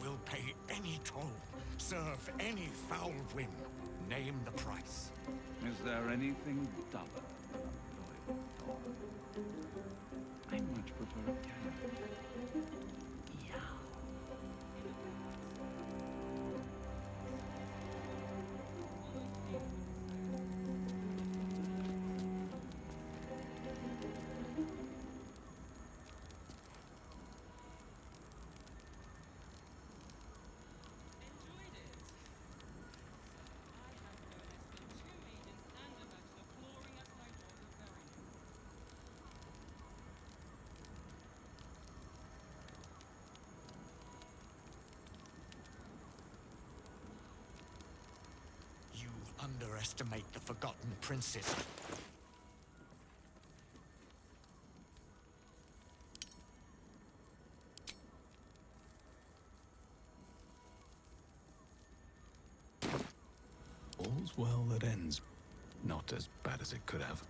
will pay any toll, serve any foul whim. Name the price. Is there anything duller than a loyal dog? I much prefer a cat. Yeah. You underestimate the Forgotten Princess. All's well that ends. Not as bad as it could have.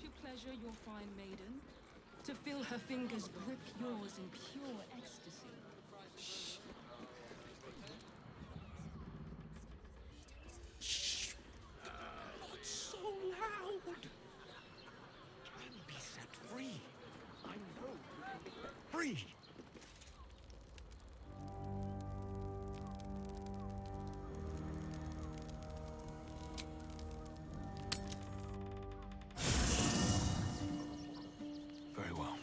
To pleasure your fine maiden, to feel her fingers grip yours in pure ecstasy. Shh. Not so loud. Can be set free. I know. Free. Very well.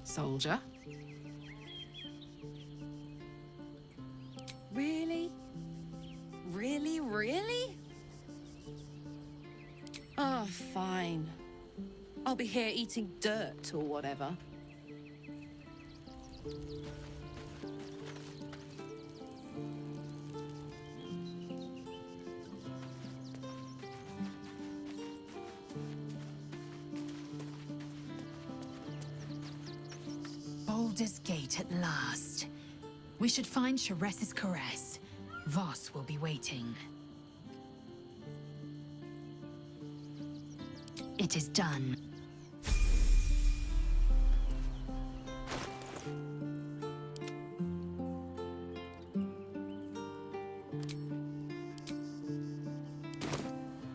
Soldier? Really? Really, really? Oh, fine. I'll be here eating dirt or whatever. Baldur's Gate at last. We should find Sharess's caress. Voss will be waiting. It is done.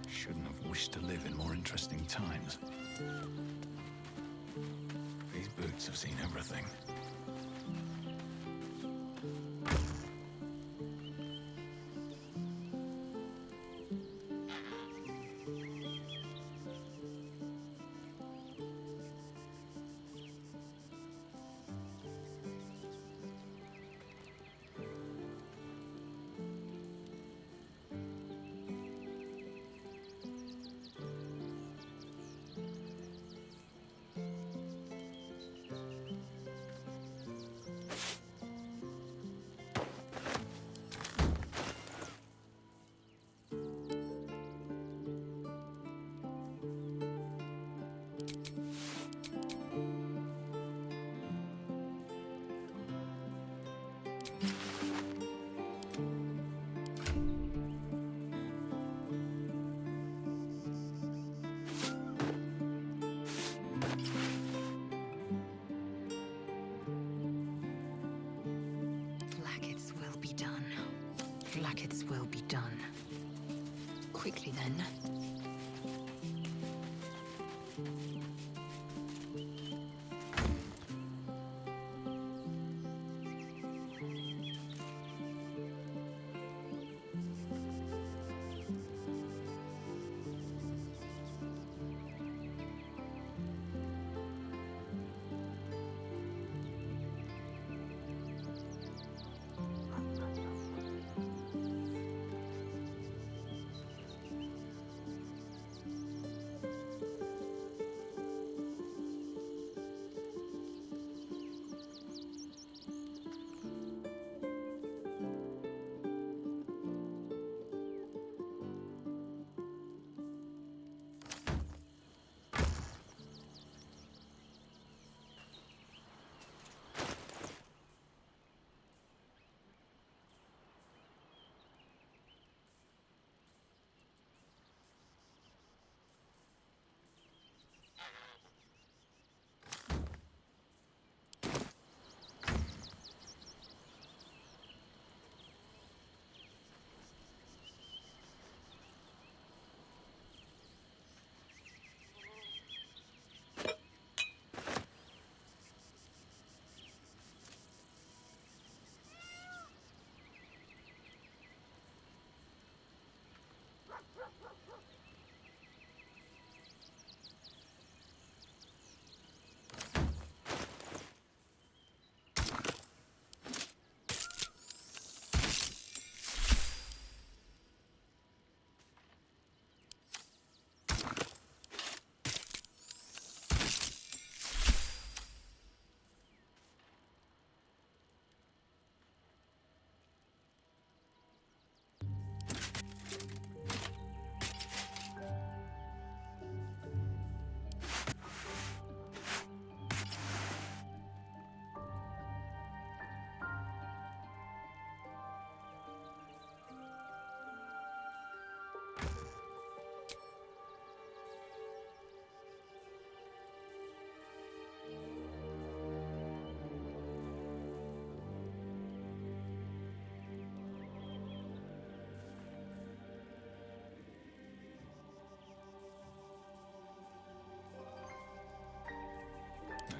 Shouldn't have wished to live in more interesting times. These boots have seen everything. Blackets will be done. Quickly then.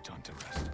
time to rest.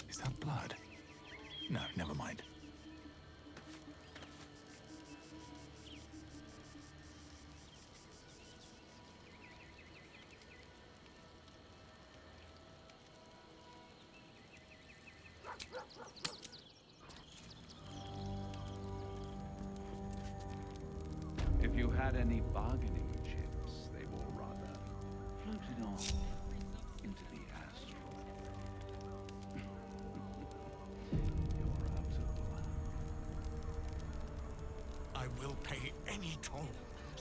Is that blood? No, never mind. If you had any bargaining chips, they will rather floated off into the astral. You're out of luck. I will pay any toll,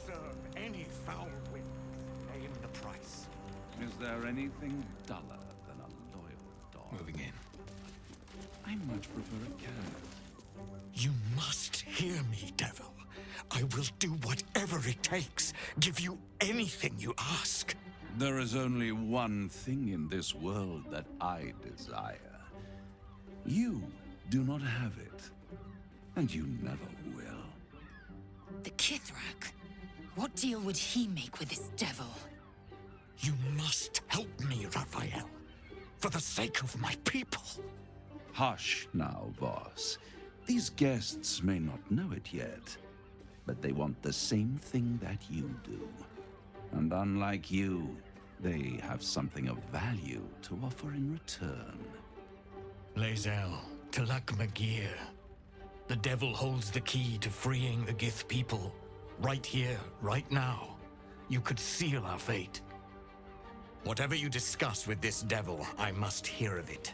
serve any foul wind, name the price. Is there anything duller than a loyal dog? Moving in. I much prefer a cat. You must hear me, devil. I will do whatever it takes, give you anything you ask. There is only one thing in this world that I desire. You do not have it, and you never will. The Kithrak? What deal would he make with this devil? You must help me, Raphael, for the sake of my people. Hush now, Voss. These guests may not know it yet, but they want the same thing that you do. And unlike you, they have something of value to offer in return. Lae'zel, Talak Magir. The devil holds the key to freeing the Gith people. Right here, right now. You could seal our fate. Whatever you discuss with this devil, I must hear of it.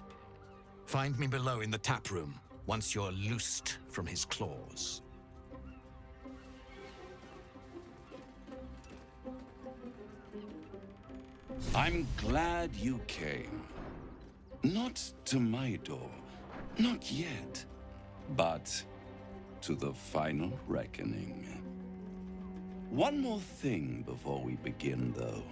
Find me below in the tap room, once you're loosed from his claws. I'm glad you came. Not to my door, not yet, but to the final reckoning. One more thing before we begin, though.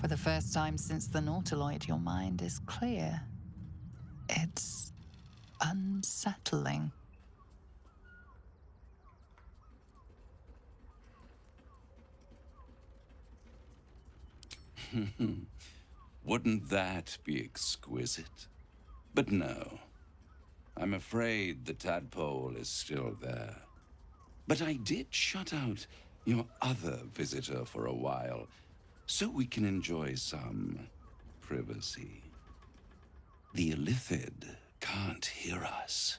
For the first time since the Nautiloid, your mind is clear. It's unsettling. Wouldn't that be exquisite? But no. I'm afraid the tadpole is still there, But I did shut out your other visitor for a while, so we can enjoy some privacy. The Illithid can't hear us.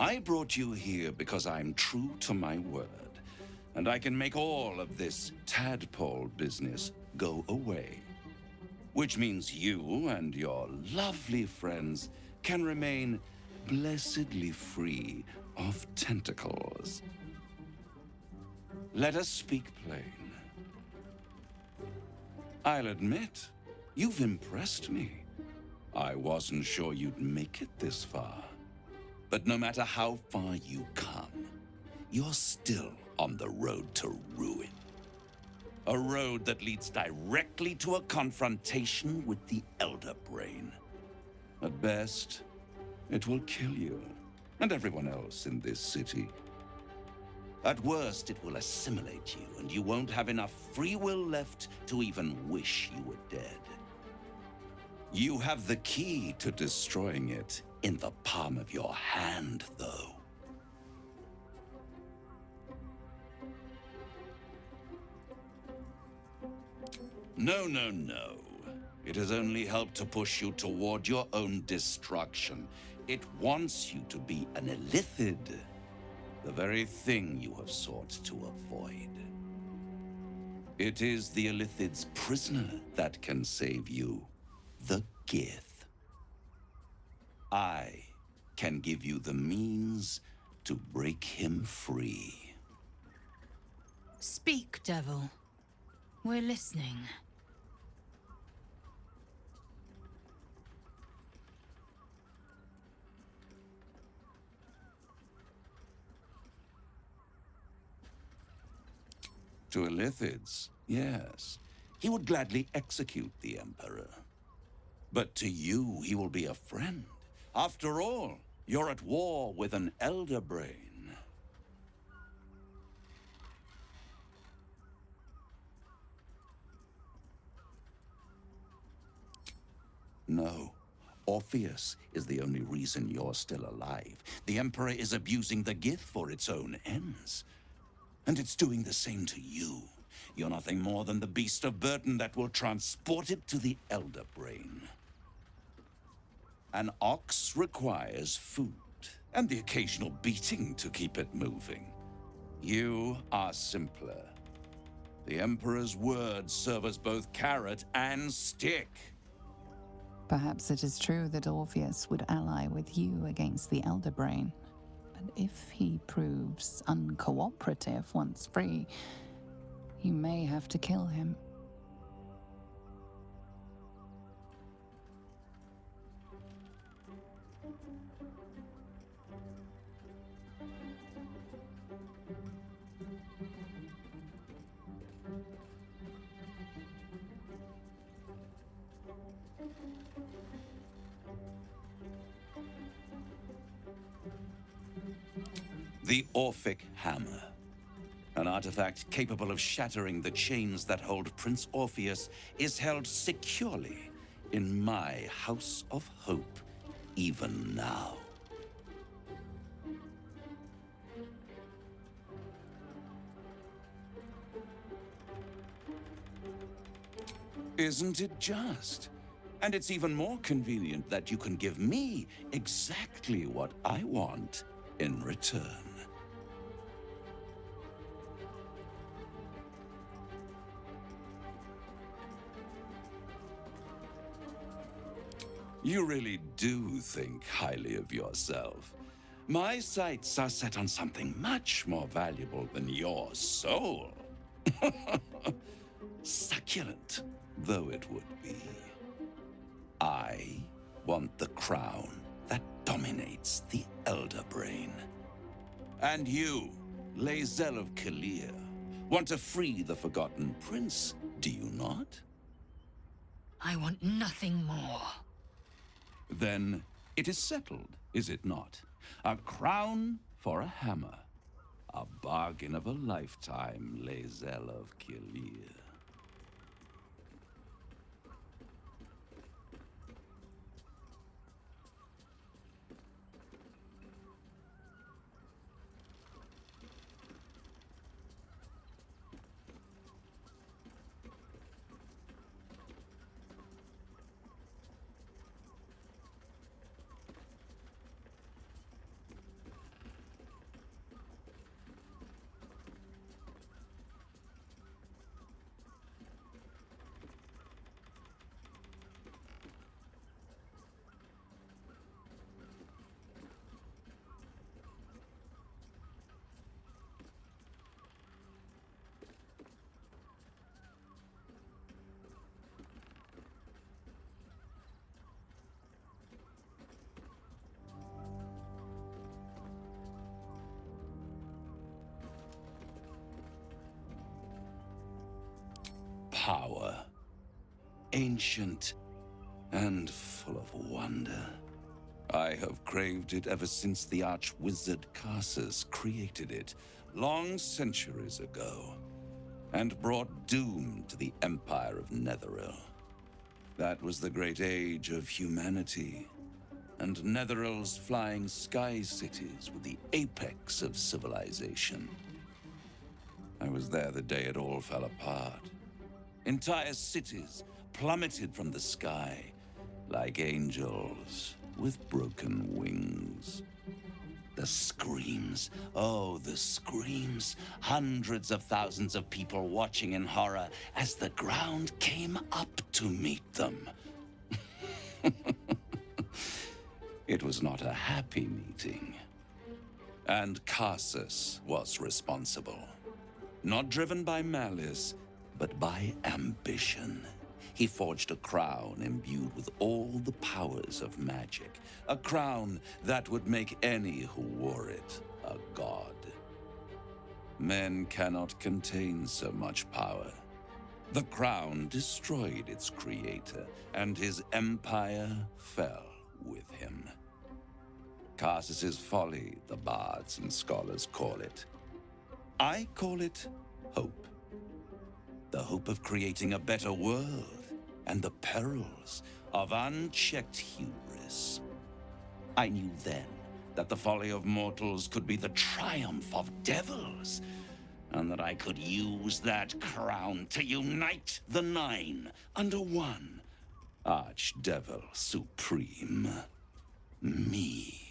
I brought you here because I'm true to my word, and I can make all of this tadpole business go away. Which means you and your lovely friends can remain blessedly free of tentacles. Let us speak plain. I'll admit, you've impressed me. I wasn't sure you'd make it this far. But no matter how far you come, you're still on the road to ruin. A road that leads directly to a confrontation with the Elder Brain. At best, it will kill you, and everyone else in this city. At worst, it will assimilate you, and you won't have enough free will left to even wish you were dead. You have the key to destroying it in the palm of your hand, though. No, no, no. It has only helped to push you toward your own destruction. It wants you to be an Illithid, the very thing you have sought to avoid. It is the Illithid's prisoner that can save you, the Gith. I can give you the means to break him free. Speak, devil. We're listening. To Illithids, yes. He would gladly execute the Emperor. But to you, he will be a friend. After all, you're at war with an Elder Brain. No. Orpheus is the only reason you're still alive. The Emperor is abusing the Gith for its own ends. And it's doing the same to you. You're nothing more than the beast of burden that will transport it to the Elder Brain. An ox requires food, and the occasional beating to keep it moving. You are simpler. The Emperor's words serve as both carrot and stick. Perhaps it is true that Orpheus would ally with you against the Elder Brain. But if he proves uncooperative once free, you may have to kill him. The Orphic Hammer. An artifact capable of shattering the chains that hold Prince Orpheus is held securely in my House of Hope, even now. Isn't it just? And it's even more convenient that you can give me exactly what I want in return. You really do think highly of yourself. My sights are set on something much more valuable than your soul. Succulent though it would be. I want the crown that dominates the Elder Brain. And you, Lae'zel of Kalir, want to free the Forgotten Prince, do you not? I want nothing more. Then it is settled, is it not? A crown for a hammer. A bargain of a lifetime, Lae'zel of Kalir. Power. Ancient and full of wonder. I have craved it ever since the arch-wizard Karsus created it, long centuries ago, and brought doom to the Empire of Netheril. That was the great age of humanity, and Netheril's flying sky cities were the apex of civilization. I was there the day it all fell apart. Entire cities plummeted from the sky like angels with broken wings. The screams, oh, the screams. Hundreds of thousands of people watching in horror as the ground came up to meet them. It was not a happy meeting. And Karsus was responsible. Not driven by malice, but by ambition. He forged a crown imbued with all the powers of magic. A crown that would make any who wore it a god. Men cannot contain so much power. The crown destroyed its creator, and his empire fell with him. Karsus's folly, the bards and scholars call it. I call it hope. The hope of creating a better world, and the perils of unchecked hubris. I knew then that the folly of mortals could be the triumph of devils, and that I could use that crown to unite the Nine under one Archdevil Supreme. Me.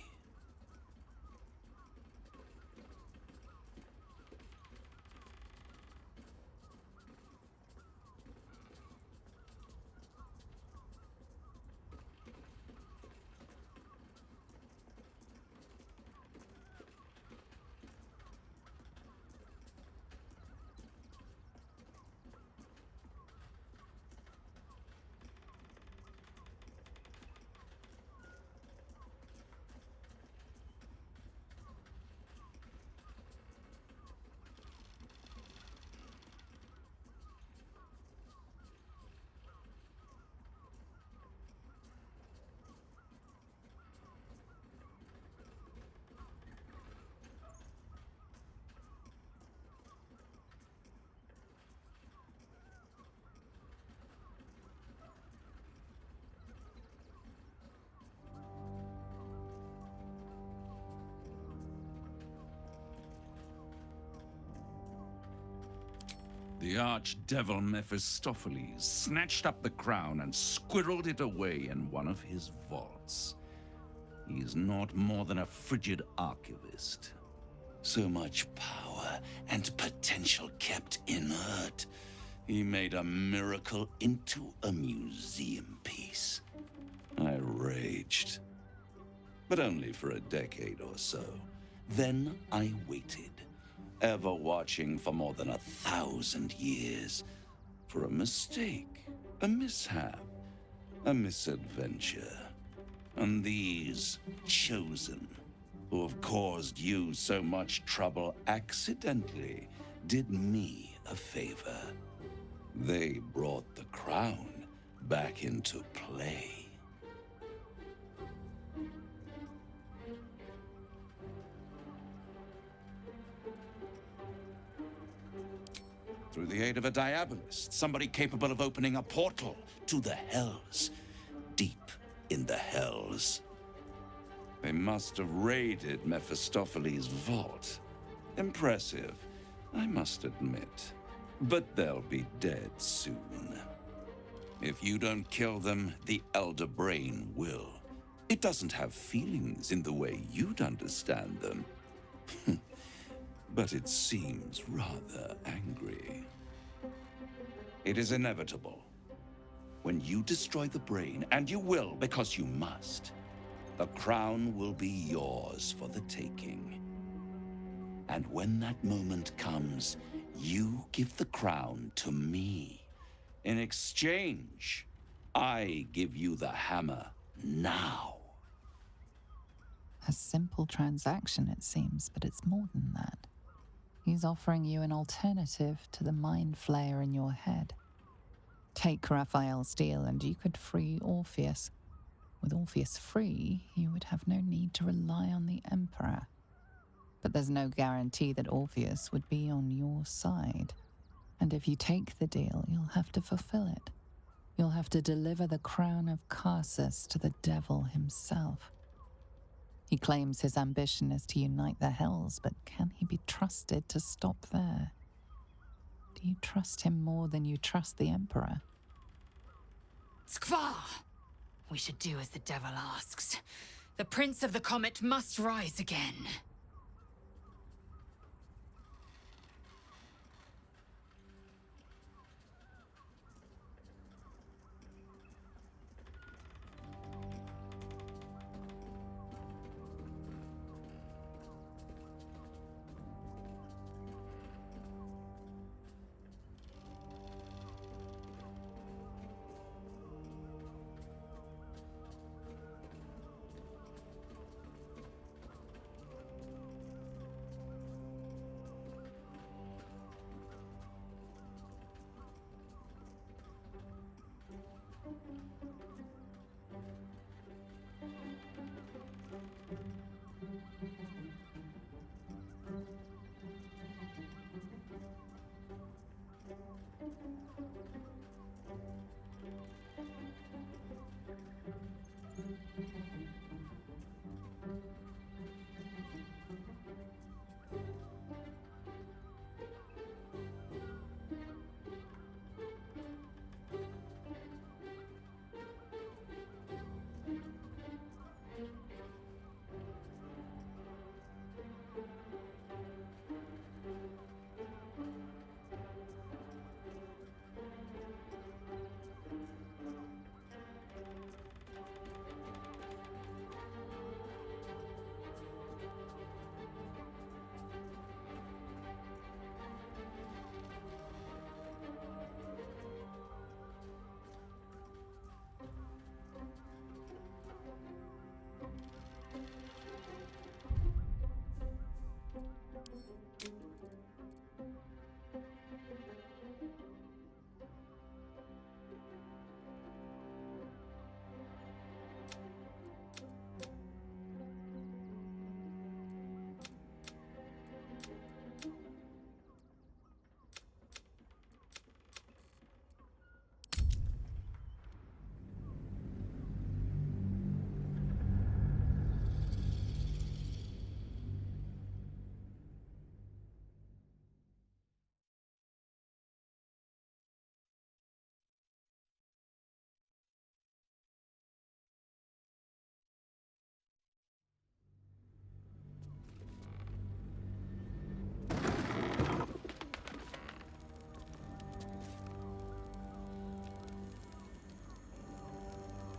The archdevil Mephistopheles snatched up the crown and squirreled it away in one of his vaults. He is not more than a frigid archivist. So much power and potential kept inert. He made a miracle into a museum piece. I raged. But only for a decade or so. Then I waited. Ever watching for more than 1,000 years. For a mistake, a mishap, a misadventure. And these chosen, who have caused you so much trouble accidentally, did me a favor. They brought the crown back into play. Through the aid of a diabolist, somebody capable of opening a portal to the Hells, deep in the Hells. They must have raided Mephistopheles' vault. Impressive, I must admit. But they'll be dead soon. If you don't kill them, the Elder Brain will. It doesn't have feelings in the way you'd understand them. But it seems rather angry. It is inevitable. When you destroy the brain, and you will because you must, the crown will be yours for the taking. And when that moment comes, you give the crown to me. In exchange, I give you the hammer now. A simple transaction, it seems, but it's more than that. He's offering you an alternative to the mind flayer in your head. Take Raphael's deal and you could free Orpheus. With Orpheus free, you would have no need to rely on the Emperor. But there's no guarantee that Orpheus would be on your side. And if you take the deal, you'll have to fulfill it. You'll have to deliver the crown of Carsus to the devil himself. He claims his ambition is to unite the Hells, but can he be trusted to stop there? Do you trust him more than you trust the Emperor? Skvar! We should do as the devil asks. The Prince of the Comet must rise again.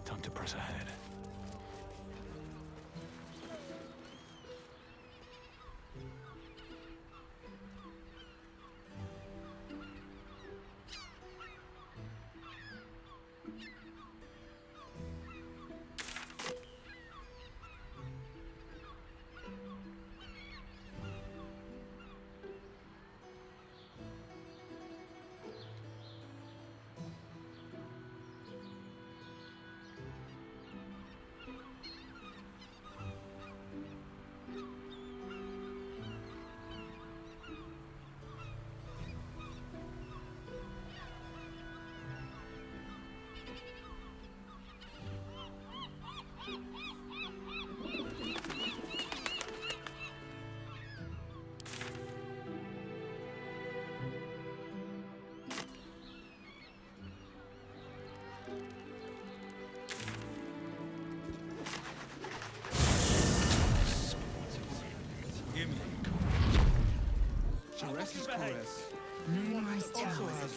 Time to press ahead.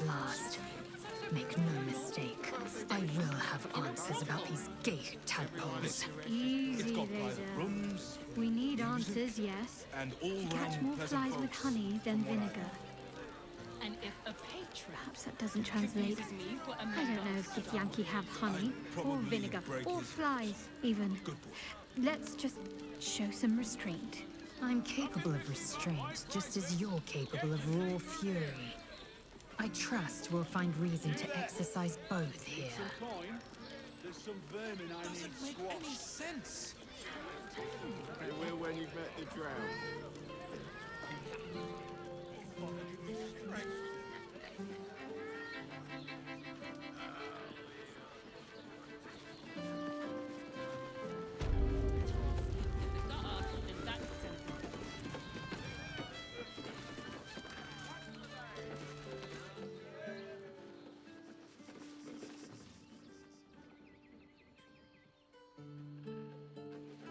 at last. Make no mistake, I will have answers about these gay tadpoles. Easy, Laser. We need answers, yes. And all To catch more flies with honey than vinegar. And if a patron Perhaps that doesn't translate. confuses me for a I don't know if Githyanki have honey, or vinegar, or flies, even. Let's just show some restraint. I'm capable of restraint, just as you're capable of raw fury. I trust we'll find reason to exercise both here. There's some vermin I need squashed. Doesn't make any sense. They will when you've met the drow.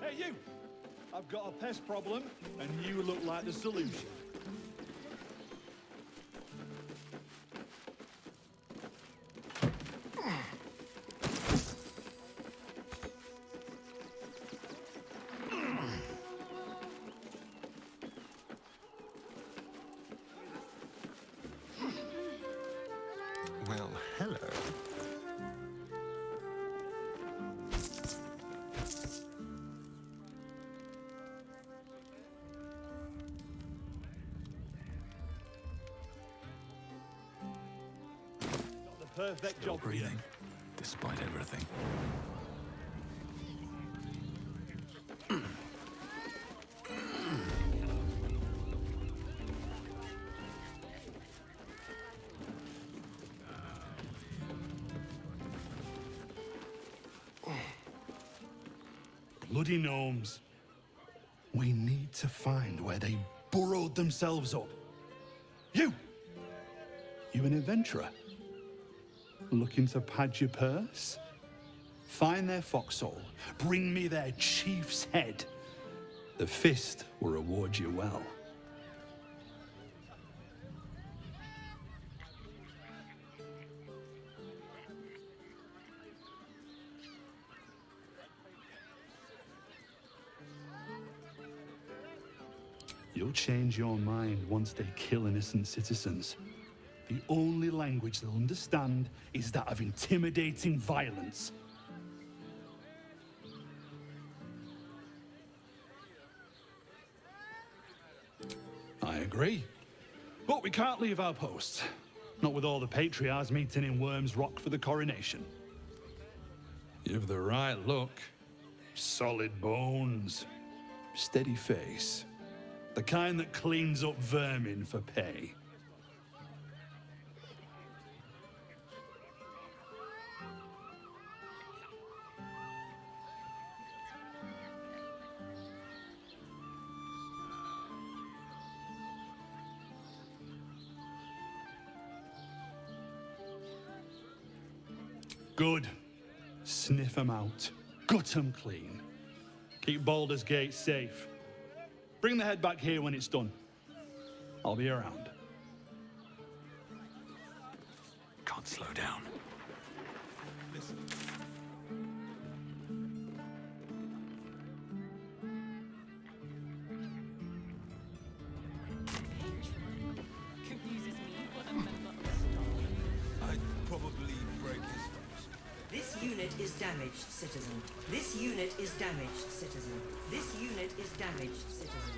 Hey, you! I've got a pest problem, and you look like the solution. Well, hello. Perfect Still job for you. breathing, despite everything. Bloody gnomes. We need to find where they burrowed themselves up. You! You an adventurer? Looking to pad your purse? Find their foxhole. Bring me their chief's head. The fist will reward you well. You'll change your mind once they kill innocent citizens. The only language they'll understand is that of intimidating violence. I agree. But we can't leave our post. Not with all the patriarchs meeting in Worm's Rock for the coronation. You've the right look. Solid bones. Steady face. The kind that cleans up vermin for pay. Good. Sniff 'em out. Gut 'em clean. Keep Baldur's Gate safe. Bring the head back here when it's done. I'll be around. Can't slow down. Listen. confuses me for a member of staff. I'd probably break his nose. This unit is damaged, citizen. This unit is damaged, citizen. This unit is damaged, citizen.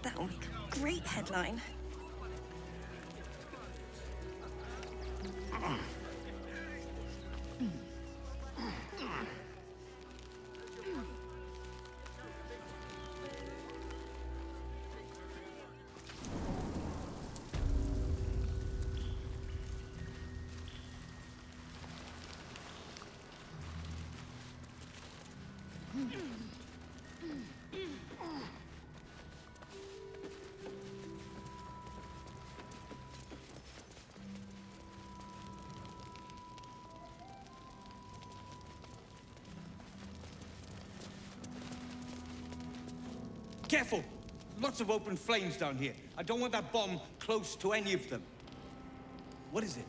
That will make a great headline. Careful! lots of open flames down here. I don't want that bomb close to any of them. What is it?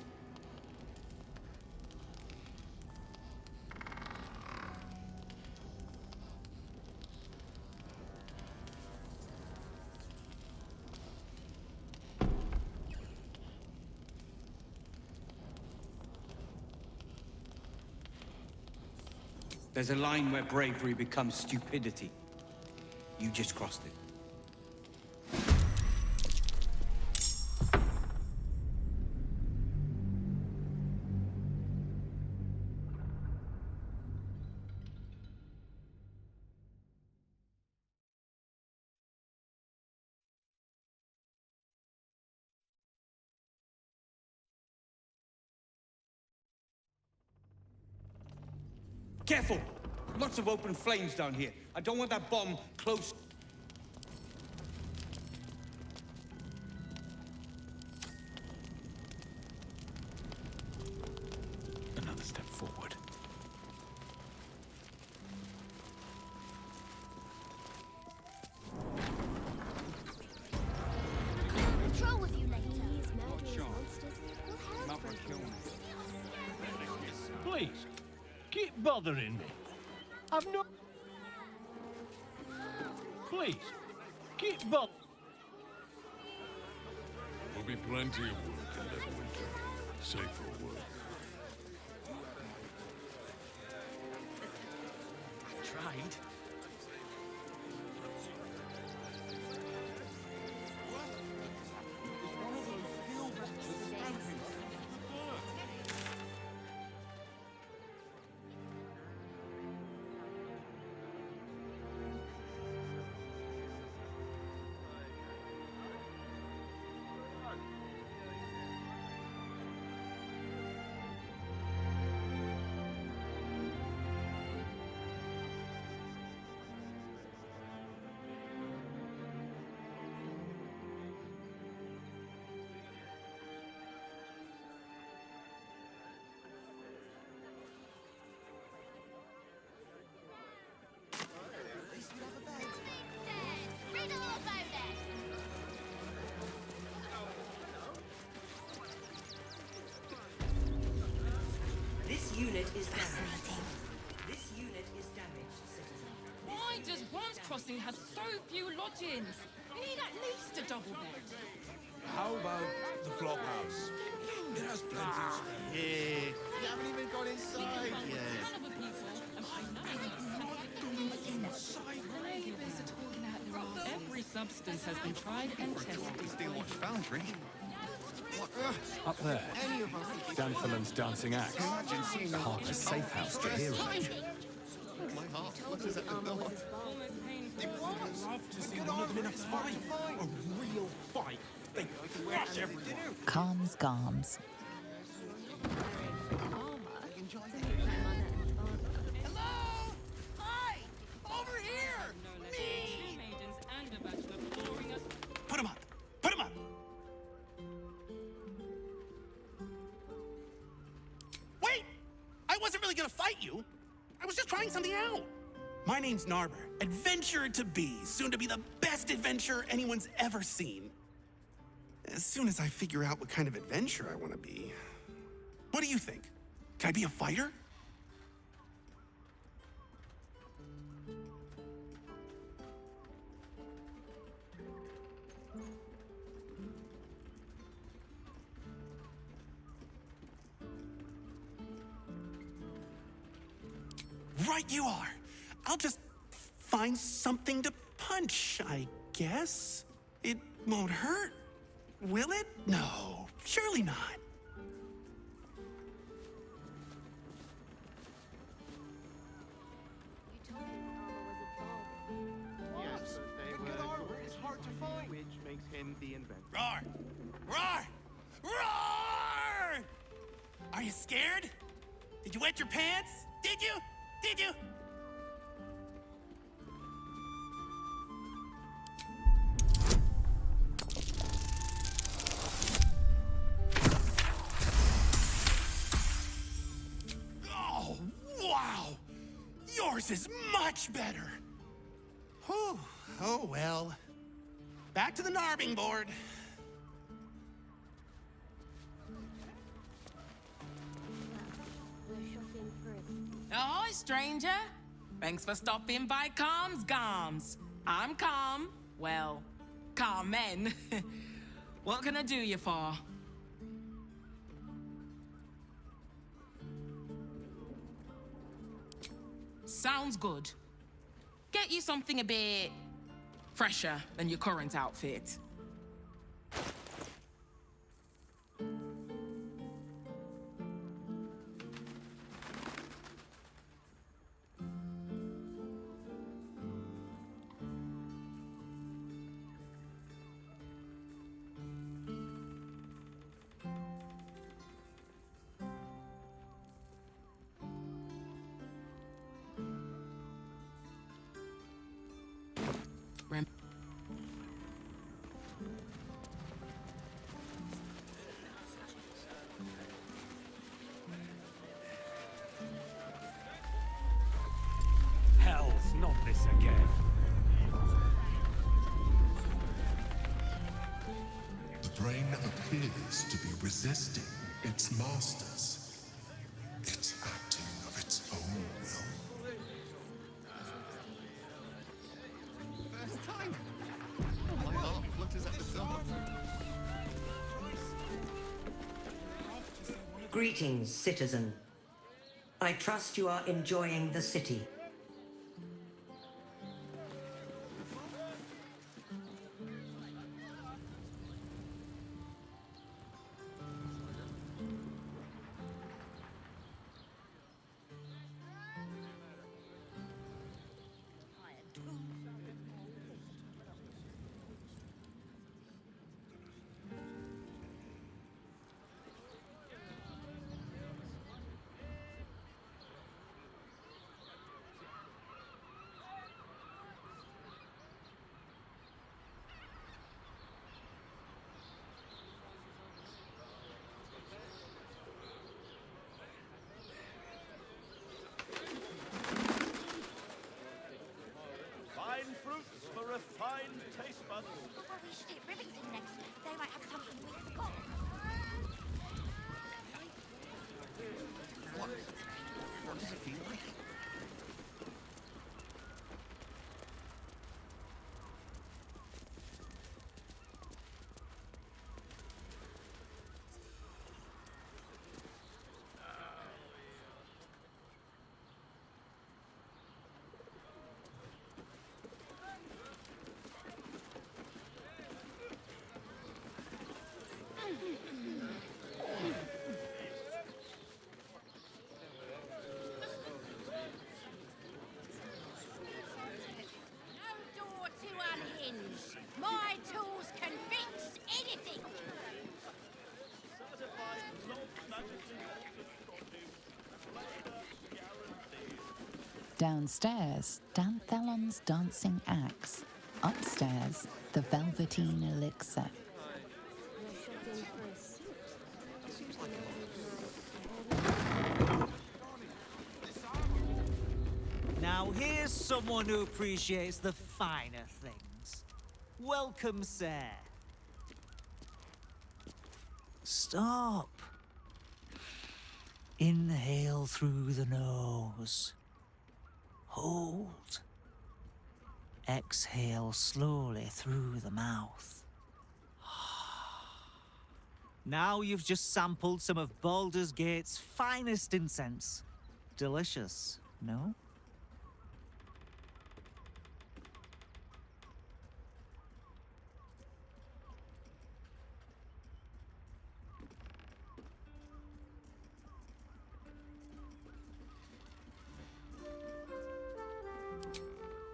There's a line where bravery becomes stupidity. You just crossed it. Careful! Lots of open flames down here. I don't want that bomb close. Another step forward. Control with you later. These murderous monsters will help Please, keep bothering me. I've no... Please, keep bothering. There'll be plenty of work in Neverwinter. Safer work. I tried. This unit is fascinating. This unit is damaged, citizen. Why does Worm's Crossing have so few lodgings? We need at least a double bed. How about the flop house? It has plenty of space. Yeah, you haven't even got inside yet. None of the people, and I know inside. The neighbours are talking out their arse. Every substance has been tried and tested. Still watch Foundry. Up there, Danthorland's dancing axe. Carves a safe house to hear it. My heart flutters at the thought. I'd love to see one of them in a fight. A real fight. They crush everyone. Calms Garms. Hello? Hi! Over here! Me! Put him up! Put him up! Wait! I wasn't really gonna fight you. I was just trying something out. My name's Narber, adventurer to be, soon to be the best adventurer anyone's ever seen. As soon as I figure out what kind of adventurer I want to be. What do you think? Can I be a fighter? Right you are. I'll just find something to punch, I guess. It won't hurt, will it? No, surely not. Yes, but good armor is hard to find. Which makes him the inventor. Roar! Roar! Roar! Are you scared? Did you wet your pants? Did you? Did you? Oh, wow! Yours is much better. Whew. Oh, well. back to the Narbing board. Ahoy, stranger. Thanks for stopping by Calm's Garms. I'm Calm. Well, Carmen. What can I do you for? Sounds good. Get you something a bit fresher than your current outfit. Hell's not this again. The brain appears to be resisting its masters. It's acting of its own will. First time. Oh, my heart flutters at the thought. Greetings, citizen. I trust you are enjoying the city. Fine fruits for refined taste buds. We should eat Rivington next. They might have something we forgot. What does it feel like? No door to unhinge. My tools can fix anything. Downstairs, Danthelon's dancing axe. Upstairs, the velveteen elixir. Now here's someone who appreciates the finer things. Welcome, sir. Stop. Inhale through the nose. Hold. Exhale slowly through the mouth. Now you've just sampled some of Baldur's Gate's finest incense. Delicious, no?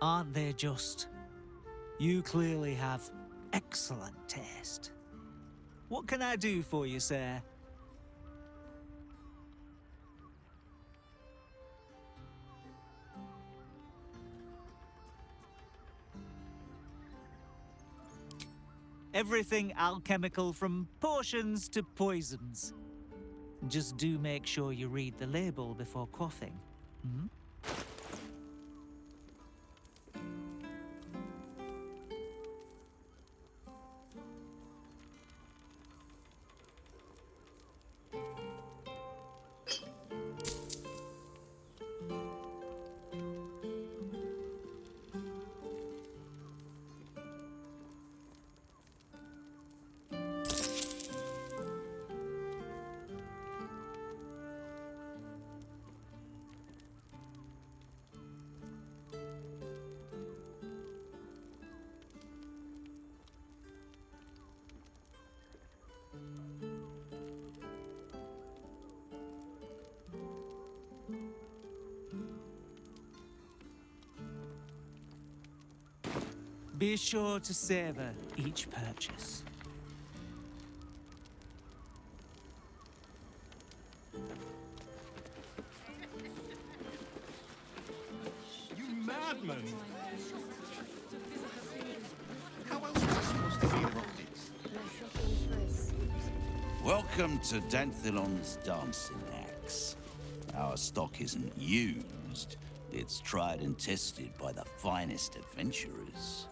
Aren't they just? You clearly have excellent taste. What can I do for you, sir? Everything alchemical from potions to poisons. Just do make sure you read the label before quaffing. Hmm? Be sure to savor each purchase. You madman! How else am I supposed to be around this? Welcome to Danthilon's Dancing Axe. Our stock isn't used. It's tried and tested by the finest adventurers.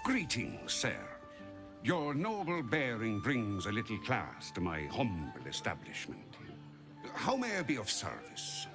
Greetings, sir. Your noble bearing brings a little class to my humble establishment. How may I be of service?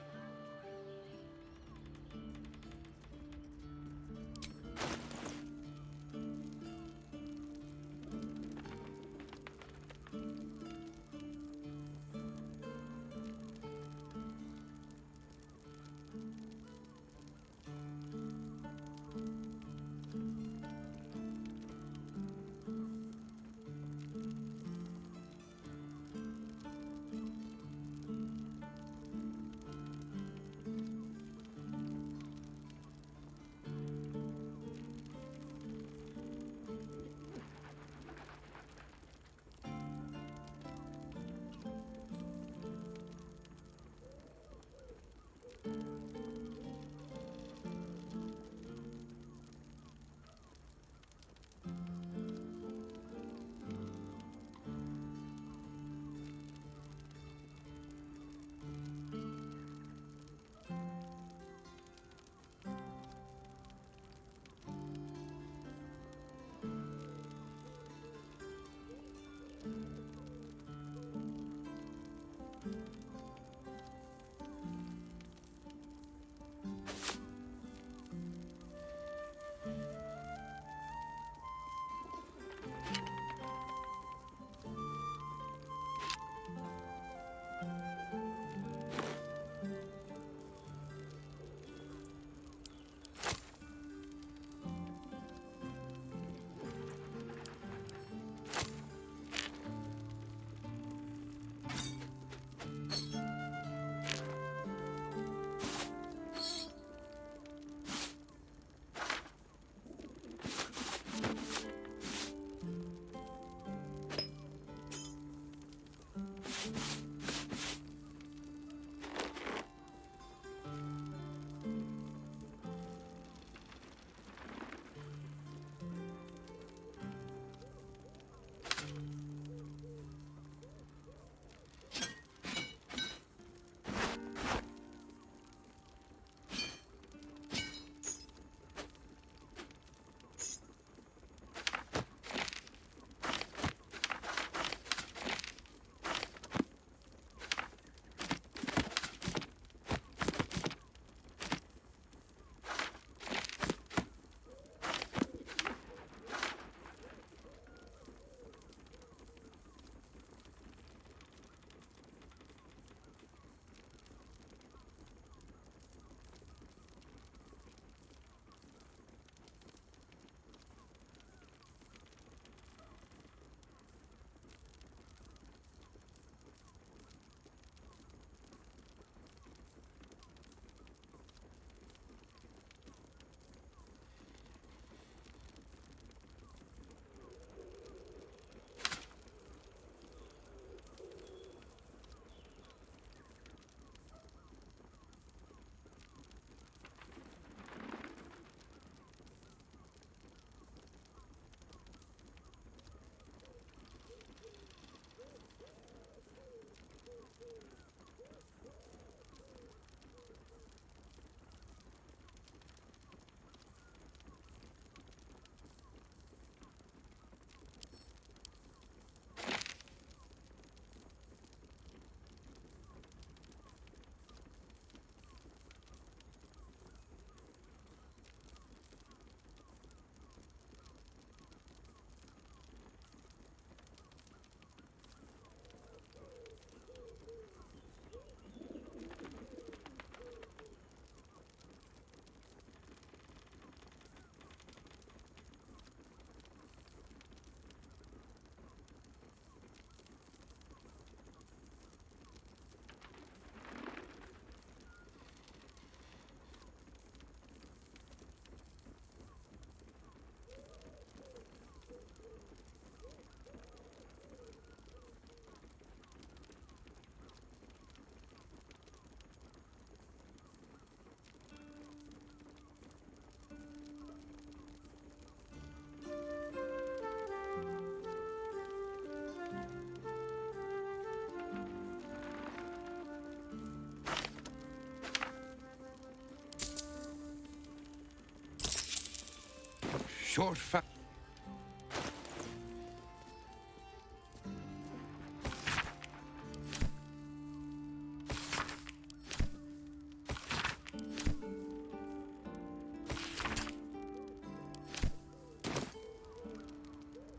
Short fa-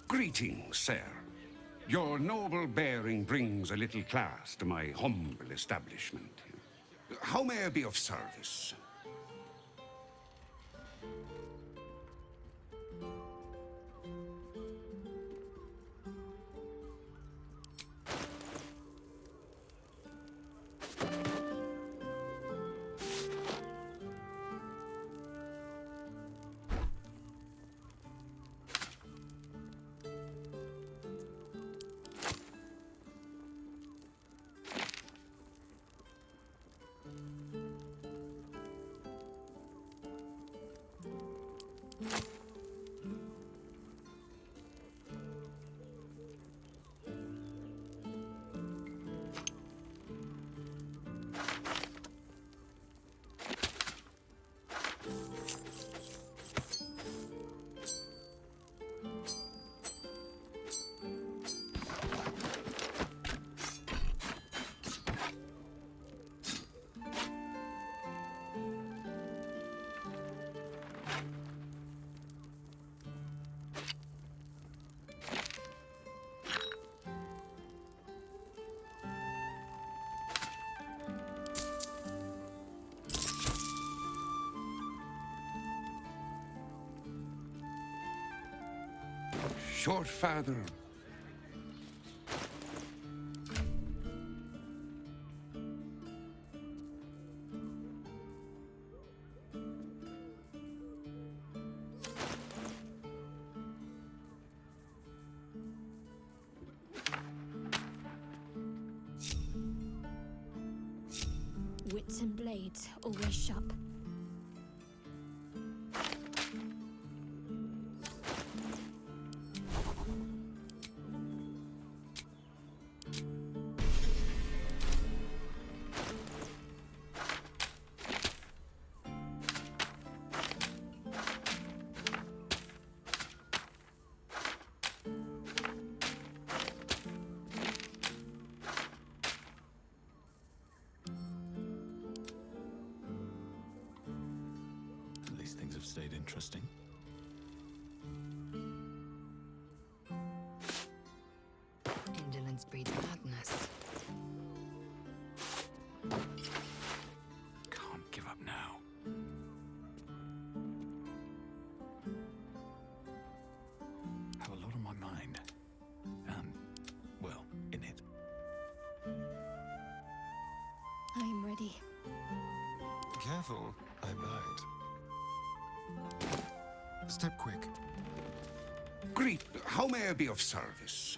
Greetings, sir. Your noble bearing brings a little class to my humble establishment. How may I be of service? Short father. Wits and blades, always sharp. At least things have stayed interesting. Indolence breeds madness. Can't give up now. Have a lot on my mind. And, well, in it. I am ready. Careful, I bite. Step quick. Greet. How may I be of service?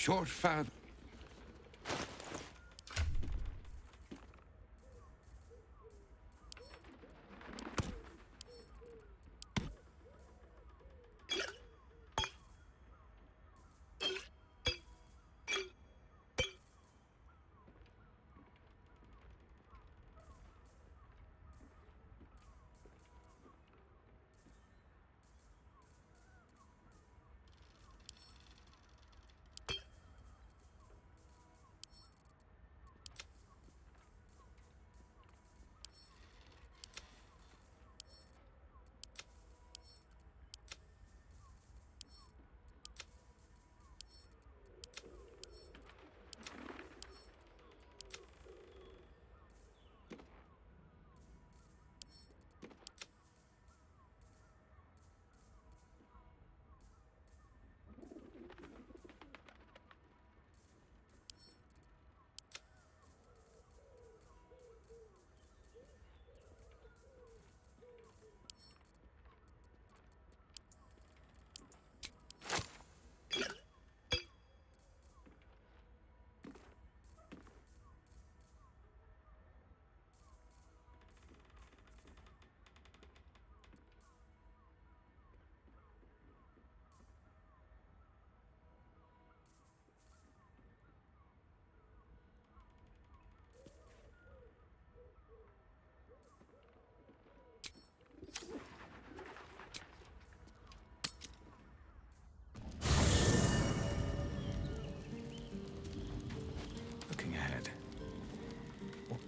Short father.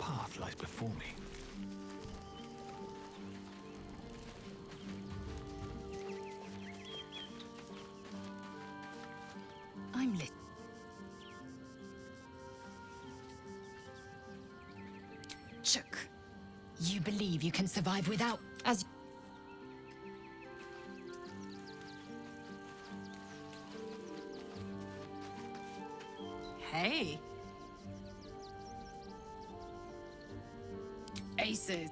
path lies before me. I'm lit. Chuck, you believe you can survive without... As... Hey. Aces.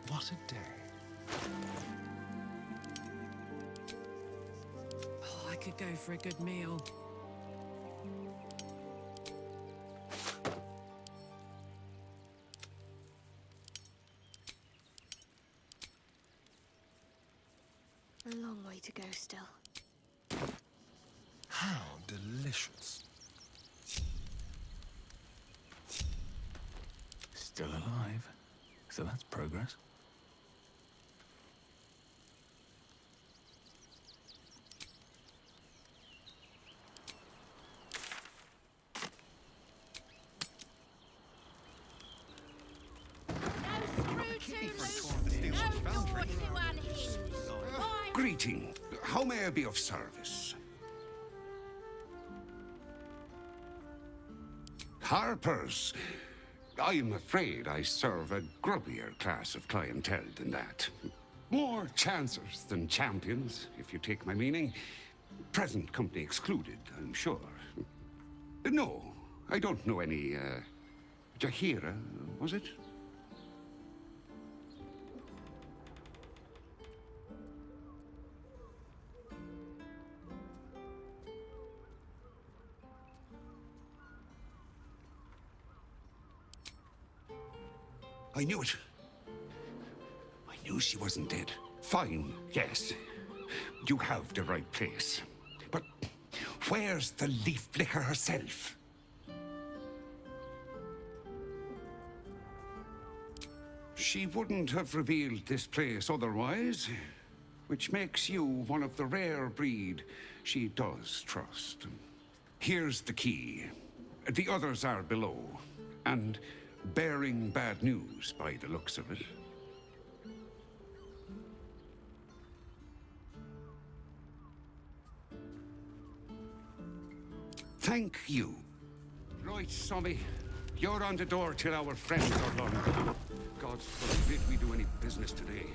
What a day. Oh, I could go for a good meal. A long way to go still. How delicious. Still alive, so that's progress. Greeting. How may I be of service? Harpers. I'm afraid I serve a grubbier class of clientele than that. More chancers than champions, if you take my meaning. Present company excluded, I'm sure. No, I don't know any, Jahira, was it? I knew it. I knew she wasn't dead. Fine, yes. You have the right place. But where's the leaf flicker herself? She wouldn't have revealed this place otherwise, which makes you one of the rare breed she does trust. Here's the key. The others are below, and bearing bad news by the looks of it. Thank you. Right, Sommy. You're on the door till our friends are done. God forbid we do any business today.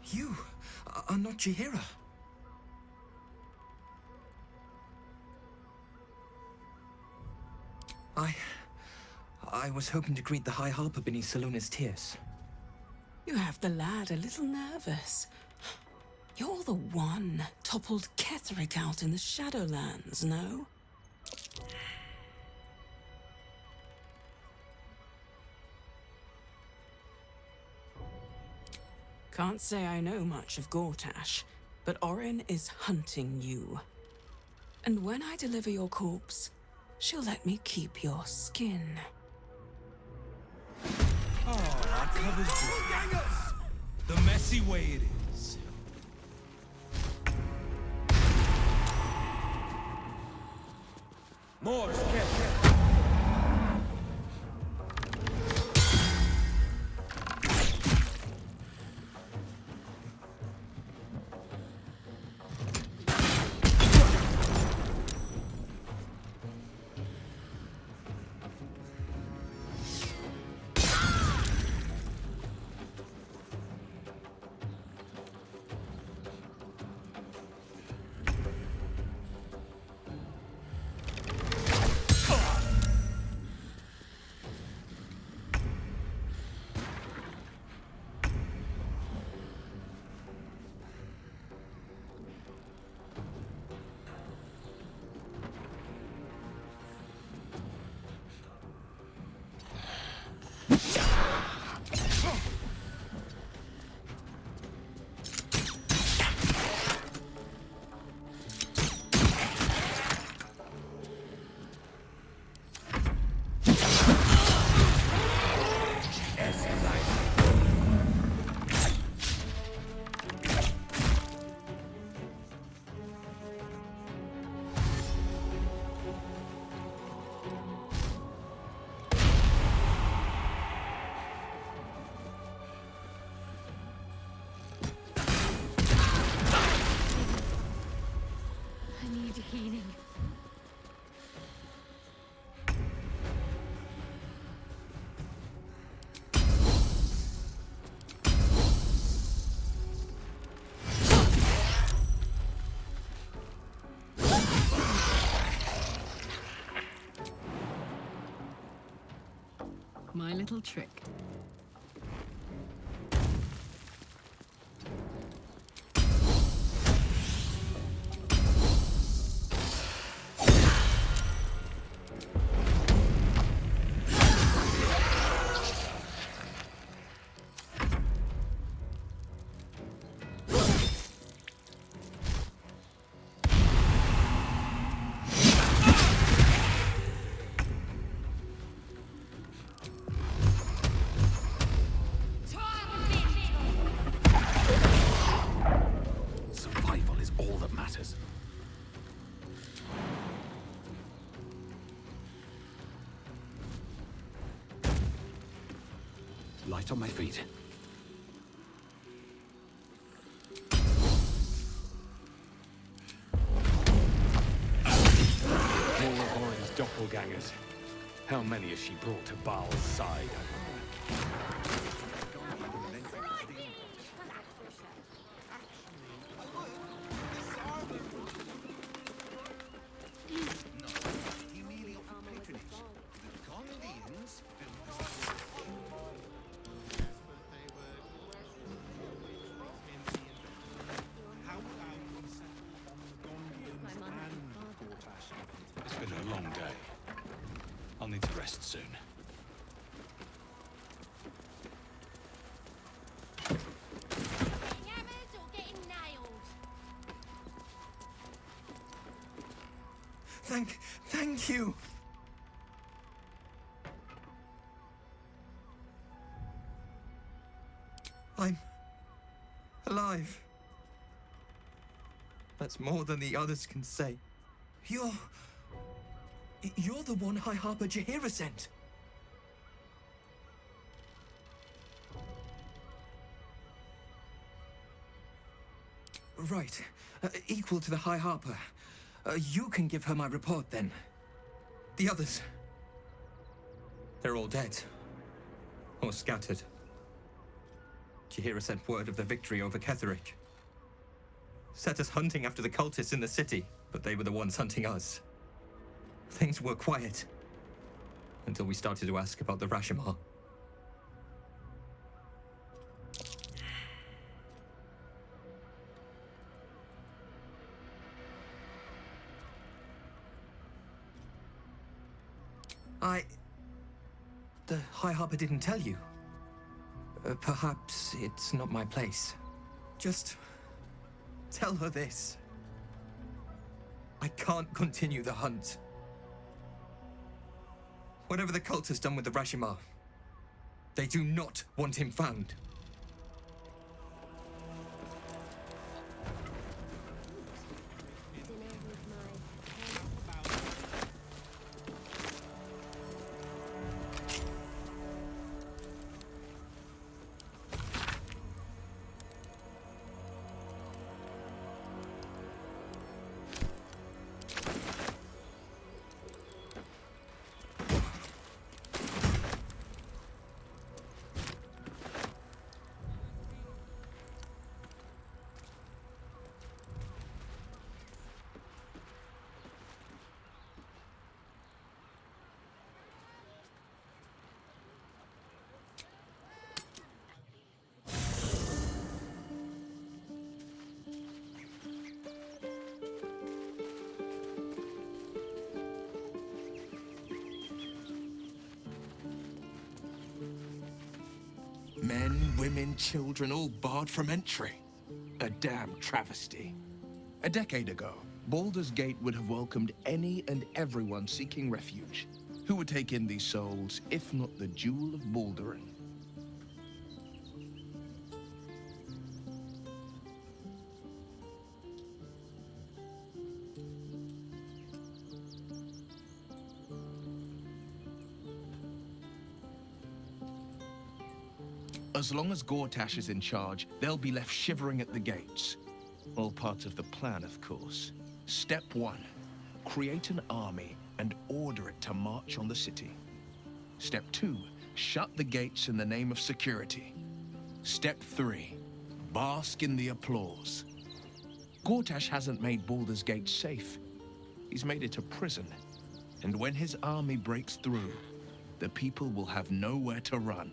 You are not Jahira. I was hoping to greet the High Harper beneath Salona's tears. You have the lad a little nervous. You're the one toppled Ketherick out in the Shadowlands, no? Can't say I know much of Gortash, but Orin is hunting you. And when I deliver your corpse, she'll let me keep your skin. Oh, our cover's good. The messy way it is. More, my little trick. Survival is all that matters. Light on my feet. More of Orin's doppelgangers. How many has she brought to Baal's side? It's been a long day. I'll need to rest soon. Hammered or getting nailed? Thank you. I'm alive. That's more than the others can say. You're the one High Harper Jaheira sent. Right. Equal to the High Harper. You can give her my report then. The others. They're all dead. Or scattered. Jaheira sent word of the victory over Ketheric. Set us hunting after the cultists in the city, but they were the ones hunting us. Things were quiet. Until we started to ask about the Rashomar. The High Harper didn't tell you. Perhaps it's not my place. Just tell her this. I can't continue the hunt. Whatever the cult has done with the Rashomar, they do not want him found. Men, women, children, all barred from entry. A damn travesty. A decade ago, Baldur's Gate would have welcomed any and everyone seeking refuge. Who would take in these souls, if not the Jewel of Baldurin? As long as Gortash is in charge, they'll be left shivering at the gates. All part of the plan, of course. Step 1, create an army and order it to march on the city. Step 2, shut the gates in the name of security. Step 3, bask in the applause. Gortash hasn't made Baldur's Gate safe. He's made it a prison. And when his army breaks through, the people will have nowhere to run.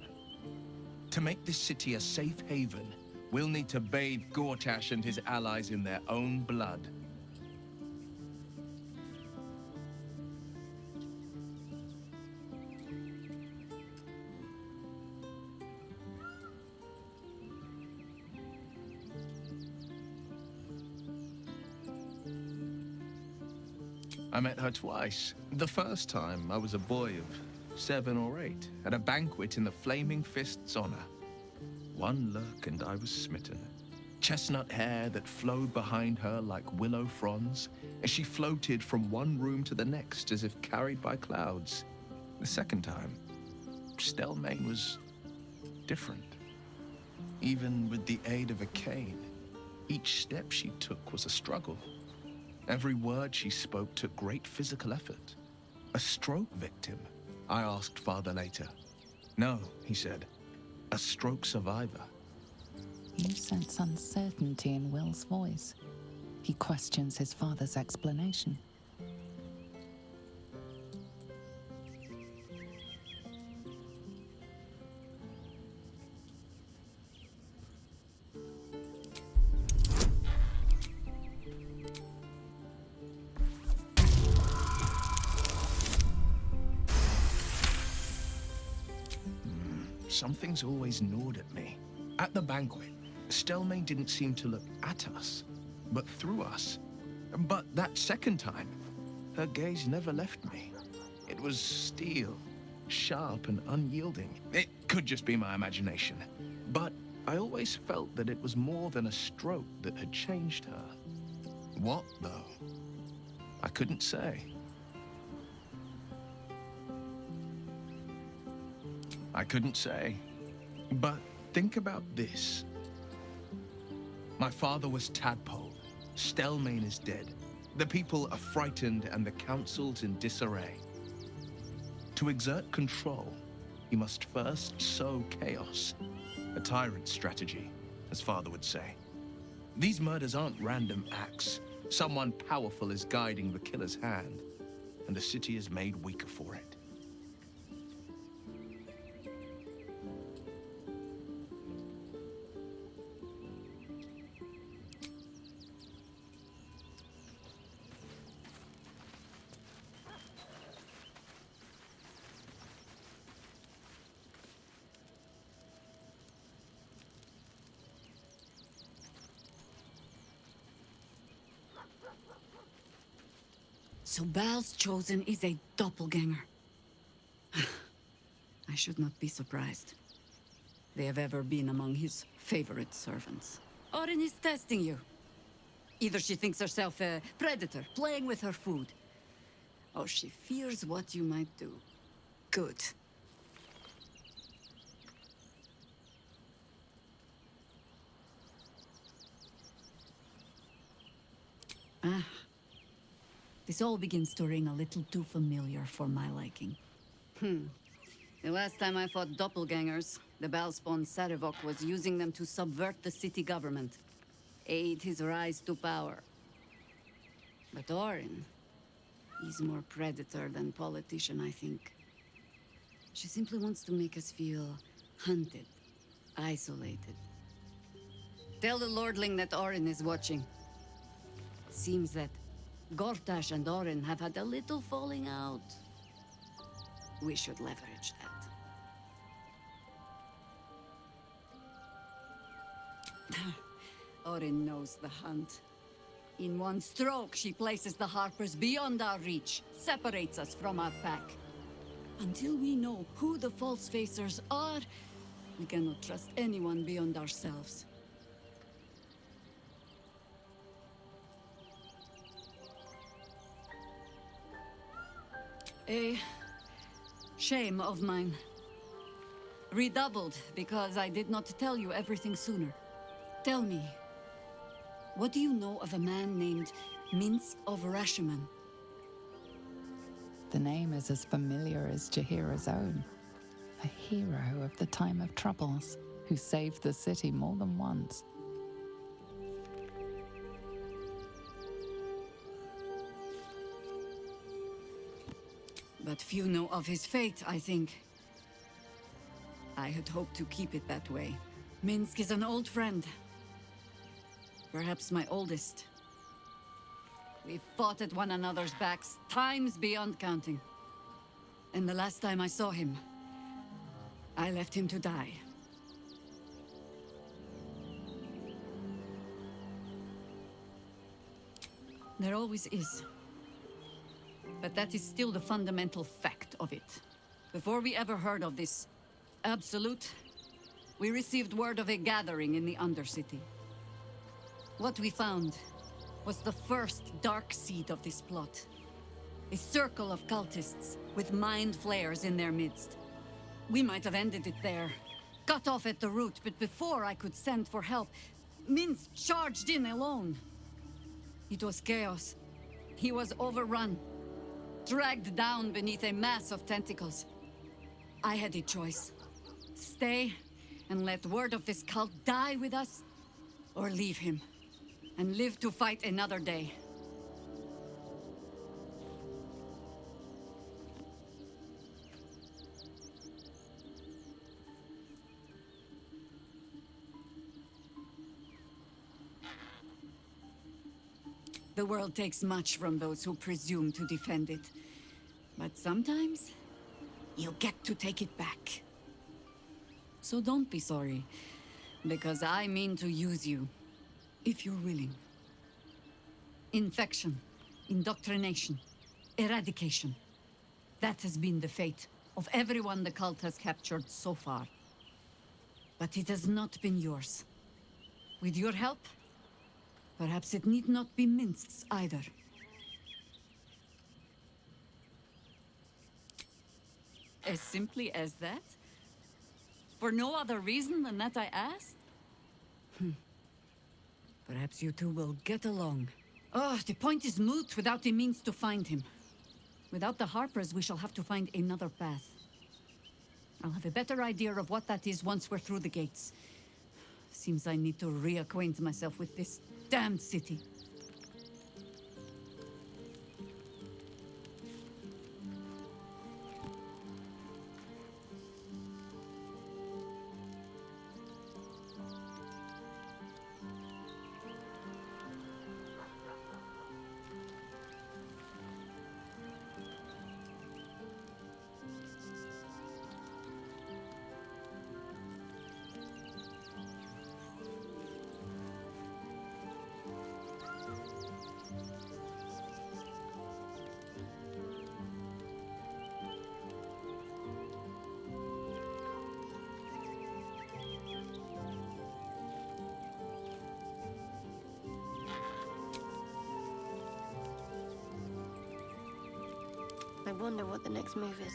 To make this city a safe haven, we'll need to bathe Gortash and his allies in their own blood. I met her twice. The first time, I was a boy of 7 or 8, at a banquet in the Flaming Fist's honor. One look and I was smitten. Chestnut hair that flowed behind her like willow fronds, as she floated from one room to the next as if carried by clouds. The second time, Stelmane was different. Even with the aid of a cane, each step she took was a struggle. Every word she spoke took great physical effort. A stroke victim? I asked father later. No, he said. A stroke survivor. You sense uncertainty in Will's voice. He questions his father's explanation. Something's always gnawed at me. At the banquet, Stelmane didn't seem to look at us, but through us. But that second time, her gaze never left me. It was steel, sharp and unyielding. It could just be my imagination, but I always felt that it was more than a stroke that had changed her. What, though? I couldn't say. I couldn't say. But think about this. My father was Tadpole. Stelmane is dead. The people are frightened and the council's in disarray. To exert control, you must first sow chaos. A tyrant's strategy, as father would say. These murders aren't random acts. Someone powerful is guiding the killer's hand, and the city is made weaker for it. So Bal's chosen is a doppelganger. I should not be surprised. They have ever been among his favorite servants. Orin is testing you. Either she thinks herself a predator, playing with her food, or she fears what you might do. Good. Ah. This all begins to ring a little too familiar for my liking. The last time I fought doppelgangers, the Balspawn Sarevok was using them to subvert the city government, aid his rise to power. But Orin, he's more predator than politician, I think. She simply wants to make us feel hunted, isolated. Tell the Lordling that Orin is watching. Seems that Gortash and Orin have had a little falling out. We should leverage that. Orin knows the hunt. In one stroke, she places the Harpers beyond our reach, separates us from our pack. Until we know who the false facers are, we cannot trust anyone beyond ourselves. A shame of mine. Redoubled because I did not tell you everything sooner. Tell me, what do you know of a man named Minsk of Rashiman? The name is as familiar as Jahira's own. A hero of the time of troubles, who saved the city more than once. But few know of his fate, I think. I had hoped to keep it that way. Minsk is an old friend. Perhaps my oldest. We fought at one another's backs, times beyond counting. And the last time I saw him, I left him to die. There always is. But that is still the fundamental fact of it. Before we ever heard of this absolute, we received word of a gathering in the Undercity. What we found was the first dark seed of this plot. A circle of cultists with mind flayers in their midst. We might have ended it there, cut off at the root, but before I could send for help, Minsk charged in alone. It was chaos. He was overrun, dragged down beneath a mass of tentacles. I had a choice. Stay and let word of this cult die with us, or leave him and live to fight another day. The world takes much from those who presume to defend it. But sometimes, you get to take it back. So don't be sorry, because I mean to use you, if you're willing. Infection, indoctrination, eradication. That has been the fate of everyone the cult has captured so far. But it has not been yours. With your help, perhaps it need not be Minsk's either. As simply as that? For no other reason than that I asked? Perhaps you two will get along. Oh, the point is moot without the means to find him. Without the Harpers, we shall have to find another path. I'll have a better idea of what that is once we're through the gates. Seems I need to reacquaint myself with this damned city. I wonder what the next move is.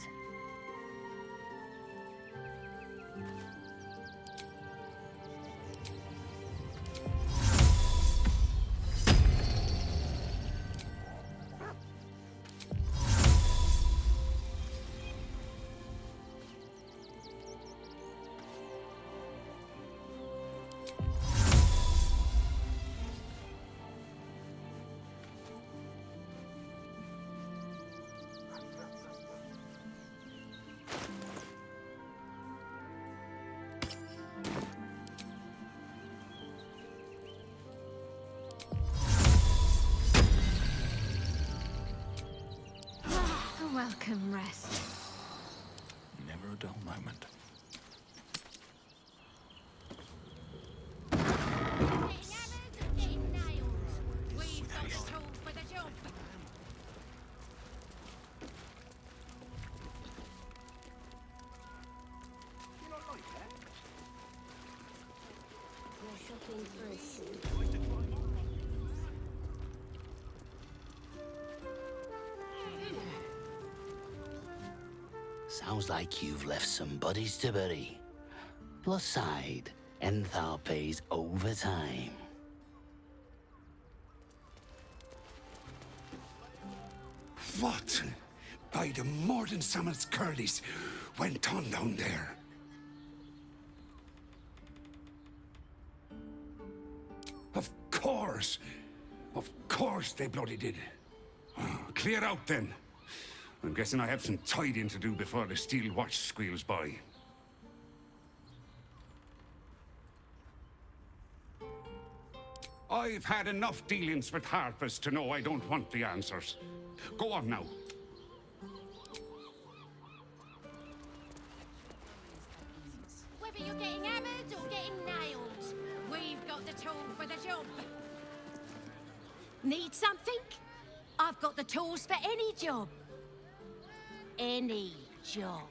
Welcome, rest. Never a dull moment. Sounds like you've left some bodies to bury. Plus side, enthalpies overtime. What? By the Morden Summit's curlies went on down there? Of course! Of course they bloody did. Clear out then. I'm guessing I have some tidying to do before the steel watch squeals by. I've had enough dealings with harpers to know I don't want the answers. Go on now. Whether you're getting hammered or getting nailed, we've got the tool for the job. Need something? I've got the tools for any job. Any job.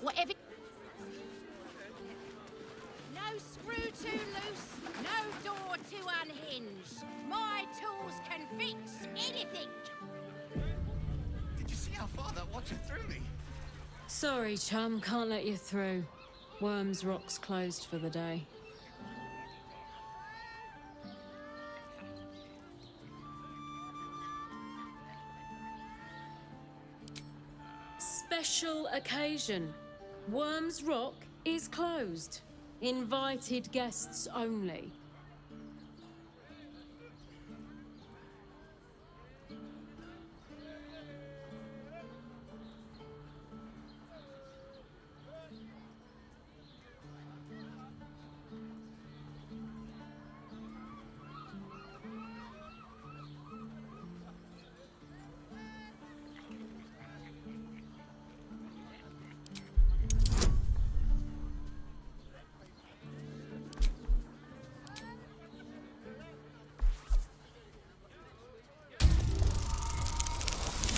Whatever. No screw too loose, no door too unhinged. My tools can fix anything. Did you see how far that watcher threw me? Sorry, chum, can't let you through. Worms Rock's closed for the day. Special occasion. Worms Rock is closed. Invited guests only.